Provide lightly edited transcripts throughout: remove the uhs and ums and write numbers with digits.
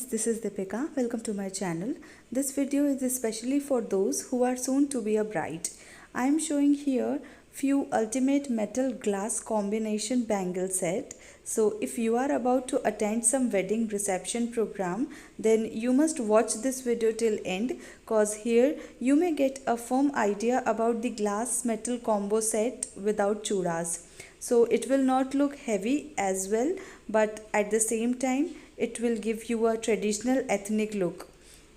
this is Deepika. Welcome to my channel. This video is especially for those who are soon to be a bride. I am showing here few ultimate metal glass combination bangle set. So if you are about to attend some wedding reception program, then you must watch this video till end, cause here you may get a firm idea about the glass metal combo set without choodas. So it will not look heavy as well, but at the same time it will give you a traditional ethnic look.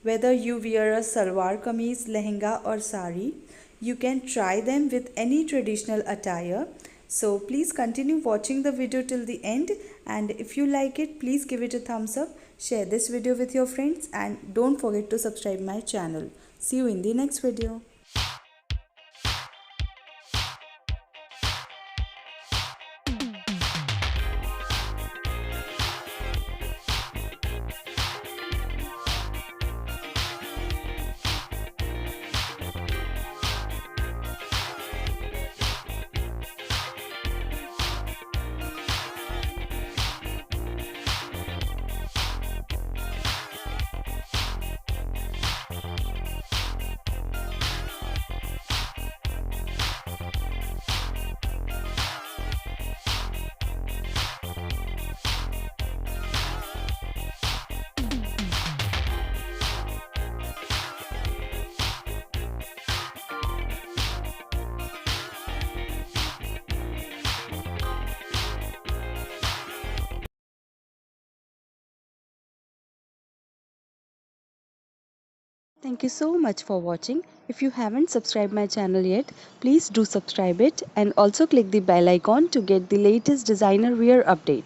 Whether you wear a salwar kameez, lehenga or sari, you can try them with any traditional attire. So please continue watching the video till the end, and if you like it, please give it a thumbs up, share this video with your friends, and don't forget to subscribe my channel. See you in the next video. Thank you so much for watching. If you haven't subscribed my channel yet, please do subscribe it and also click the bell icon to get the latest designer wear update.